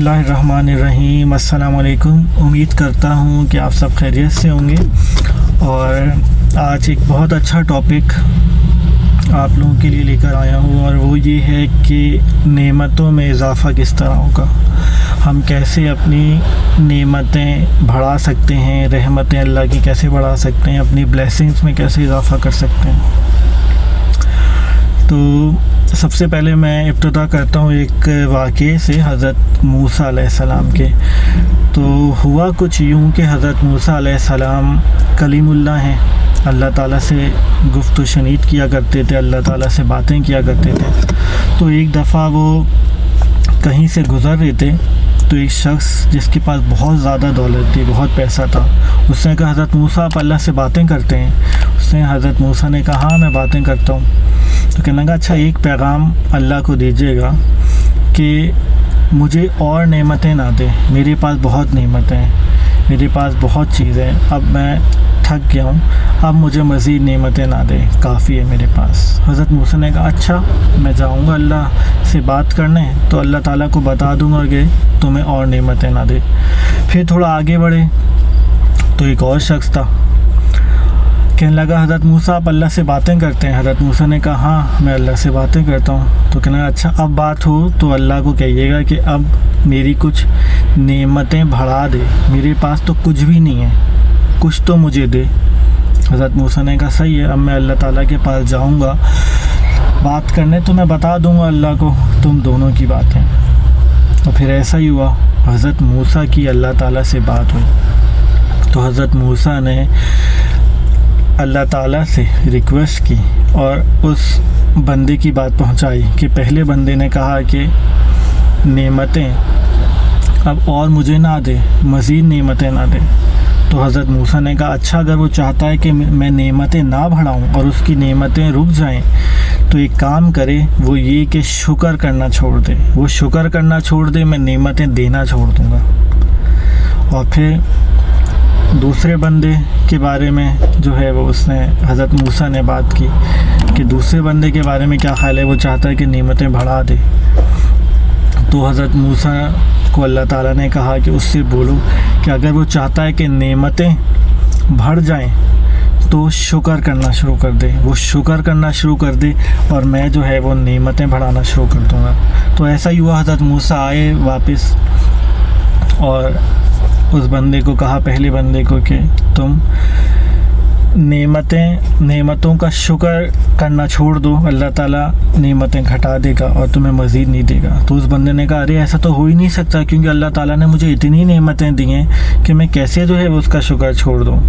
बिस्मिल्लाहिर्रहमानिर्रहीम। अस्सलाम वालेकुम। उम्मीद करता हूँ कि आप सब खैरियत से होंगे। और आज एक बहुत अच्छा टॉपिक आप लोगों के लिए लेकर आया हूँ, और वो ये है कि नेमतों में इजाफ़ा किस तरह होगा, हम कैसे अपनी नेमतें बढ़ा सकते हैं, रहमतें अल्लाह की कैसे बढ़ा सकते हैं, अपनी ब्लेसिंग्स में कैसे इजाफ़ा कर सकते हैं। तो सबसे पहले मैं इब्तिदा करता हूँ एक वाक़े से, हज़रत मूसा अलैहिस्सलाम के। तो हुआ कुछ यूँ कि हज़रत मूसा अलैहिस्सलाम कलीमुल्लाह हैं, अल्लाह ताला से गुफ्त शनीद किया करते थे, अल्लाह ताला से बातें किया करते थे। तो एक दफ़ा वो कहीं से गुज़र रहे थे, तो एक शख्स जिसके पास बहुत ज़्यादा दौलत थी, बहुत पैसा था, उसने कहा हज़रत मूसा आप अल्लाह से बातें करते हैं? उसने हज़रत मूसा ने कहा हाँ मैं बातें करता हूँ। तो कहने लगा अच्छा एक पैगाम अल्लाह को दीजिएगा कि मुझे और नेमतें ना दे, मेरे पास बहुत नेमतें हैं, मेरे पास बहुत चीज़ें हैं, अब मैं थक गया हूँ, अब मुझे मज़ीद नेमतें ना दे, काफ़ी है मेरे पास। हज़रत मूसा ने कहा अच्छा मैं जाऊँगा अल्लाह से बात करने, तो अल्लाह ताला को बता दूँगा कि तुम्हें और नेमतें ना दे। फिर थोड़ा आगे बढ़े तो एक और शख्स था, कहने लगा हज़रत मूसा आप अल्लाह से बातें करते हैं? हज़रत मूसा ने कहा हाँ मैं अल्लाह से बातें करता हूँ। तो कहने लगा अच्छा अब बात हो तो अल्लाह को कहिएगा कि अब मेरी कुछ नेमतें बढ़ा दे, मेरे पास तो कुछ भी नहीं है, कुछ तो मुझे दे। हज़रत मूसा ने कहा सही है, अब मैं अल्लाह ताला के पास जाऊँगा बात करने, तो मैं बता दूँगा अल्लाह को तुम दोनों की बात है। तो फिर ऐसा ही हुआ, हज़रत मूसा की अल्लाह ताला से बात हुई। तो हज़रत मूसा ने अल्लाह ताला से रिक्वेस्ट की और उस बंदे की बात पहुंचाई कि पहले बंदे ने कहा कि नेमतें अब और मुझे ना दे, मज़ीद नेमतें ना दे। तो हज़रत मूसा ने कहा अच्छा अगर वो चाहता है कि मैं नेमतें ना बढ़ाऊं और उसकी नेमतें रुक जाएं, तो एक काम करे, वो ये कि शुक्र करना छोड़ दे, वो शुक्र करना छोड़ दे, मैं नेमतें देना छोड़ दूँगा। और फिर दूसरे बंदे के बारे में जो है वो उसने हज़रत मूसा ने बात की कि दूसरे बंदे के बारे में क्या ख्याल है, वो चाहता है कि नेमतें बढ़ा दे। तो हज़रत मूसा को अल्लाह ताला ने कहा कि उससे बोलो कि अगर वो चाहता है कि नेमतें बढ़ जाएं तो शुक्र करना शुरू कर दे, वो शुक्र करना शुरू कर दे और मैं जो है वो नेमतें बढ़ाना शुरू कर दूँगा। तो ऐसा ही हुआ, हज़रत मूसा आए वापस और उस बंदे को कहा, पहले बंदे को, कि तुम नेमतों का शुक्र करना छोड़ दो, अल्लाह ताला नेमतें घटा देगा और तुम्हें मज़ीद नहीं देगा। तो उस बंदे ने कहा अरे ऐसा तो हो ही नहीं सकता, क्योंकि अल्लाह ताला ने मुझे इतनी नेमतें दी हैं कि मैं कैसे जो है वो उसका शुक्र छोड़ दूँ।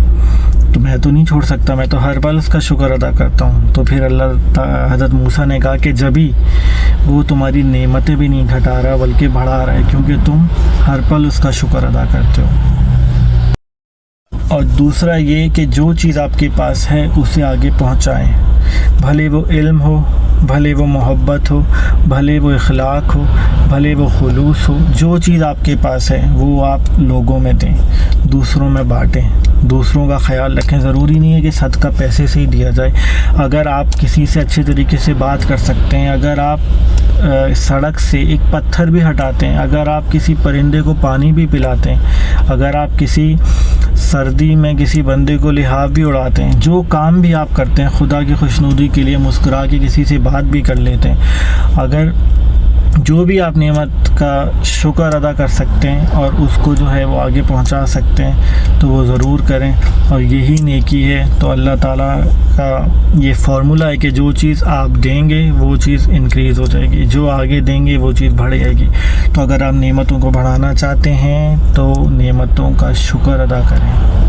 तो मैं तो नहीं छोड़ सकता, मैं तो हर पल उसका शुक्र अदा करता हूँ। तो फिर हज़रत मूसा ने कहा कि जब ही वो तुम्हारी नेमतें भी नहीं घटा रहा बल्कि बढ़ा रहा है, क्योंकि तुम हर पल उसका शुक्र अदा करते हो। और दूसरा ये कि जो चीज़ आपके पास है उसे आगे पहुँचाएँ, भले वो इल्म हो, भले वो मोहब्बत हो, भले वो इखलाक हो, भले वो खुलूस हो, जो चीज़ आपके पास है वो आप लोगों में दें, दूसरों में बांटें, दूसरों का ख्याल रखें। ज़रूरी नहीं है कि सदका पैसे से ही दिया जाए। अगर आप किसी से अच्छे तरीके से बात कर सकते हैं, अगर आप सड़क से एक पत्थर भी हटाते हैं, अगर आप किसी परिंदे को पानी भी पिलाते हैं, अगर आप किसी सर्दी में किसी बंदे को लिहाफ भी उड़ाते हैं, जो काम भी आप करते हैं खुदा की खुशनुदी के लिए, मुस्कुरा के किसी से बात भी कर लेते हैं, अगर जो भी आप नेमत का शुक्र अदा कर सकते हैं और उसको जो है वो आगे पहुंचा सकते हैं तो वो ज़रूर करें। और यही नेकी है। तो अल्लाह ताला का ये फार्मूला है कि जो चीज़ आप देंगे वो चीज़ इंक्रीज़ हो जाएगी, जो आगे देंगे वो चीज़ बढ़ जाएगी। तो अगर आप नेमतों को बढ़ाना चाहते हैं तो नेमतों का शुक्र अदा करें,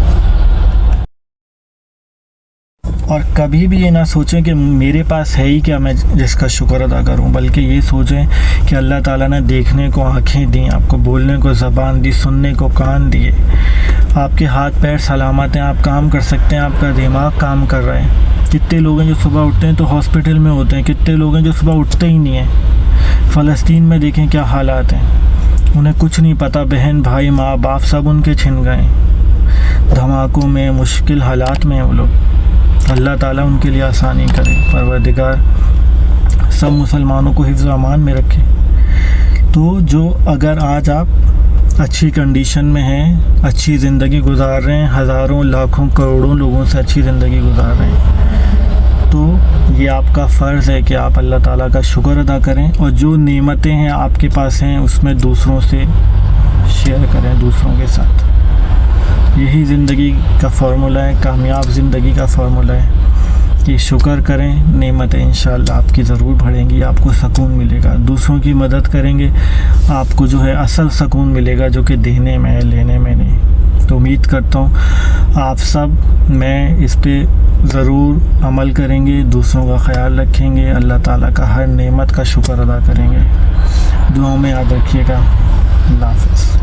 और कभी भी ये ना सोचें कि मेरे पास है ही क्या मैं जिसका शुक्र अदा करूं, बल्कि ये सोचें कि अल्लाह ताला ने देखने को आँखें दी, आपको बोलने को ज़बान दी, सुनने को कान दिए, आपके हाथ पैर सलामत हैं, आप काम कर सकते हैं, आपका दिमाग काम कर रहा है। कितने लोग हैं जो सुबह उठते हैं तो हॉस्पिटल में होते हैं, कितने लोग हैं जो सुबह उठते ही नहीं हैं। फ़लस्तीन में देखें क्या हालात हैं, उन्हें कुछ नहीं पता, बहन भाई माँ बाप सब उनके छिन गए, धमाकों में मुश्किल हालात में वो लोग। अल्लाह ताला उनके लिए आसानी करे, परवरदिगार सब मुसलमानों को हिफ्ज़ अमान में रखे। تو جو اگر آج آپ اچھی کنڈیشن میں ہیں، اچھی زندگی گزار رہے ہیں، ہزاروں لاکھوں کروڑوں لوگوں سے اچھی زندگی گزار رہے ہیں، تو یہ آپ کا فرض ہے کہ آپ اللہ تعالیٰ کا شکر ادا کریں، اور جو نعمتیں ہیں آپ کے پاس ہیں اس میں دوسروں سے شیئر کریں، دوسروں کے ساتھ۔ یہی زندگی کا فارمولہ ہے، کامیاب زندگی کا فارمولہ ہے کہ شکر کریں، نعمتیں انشاءاللہ آپ کی ضرور بڑھیں گی، آپ کو سکون ملے گا۔ دوسروں کی مدد کریں گے، آپ کو جو ہے اصل سکون ملے گا، جو کہ دینے میں ہے، لینے میں نہیں۔ تو امید کرتا ہوں آپ سب میں اس پہ ضرور عمل کریں گے، دوسروں کا خیال رکھیں گے، اللہ تعالیٰ کا ہر نعمت کا شکر ادا کریں گے۔ دعاؤں میں یاد رکھیے گا۔ اللہ حافظ۔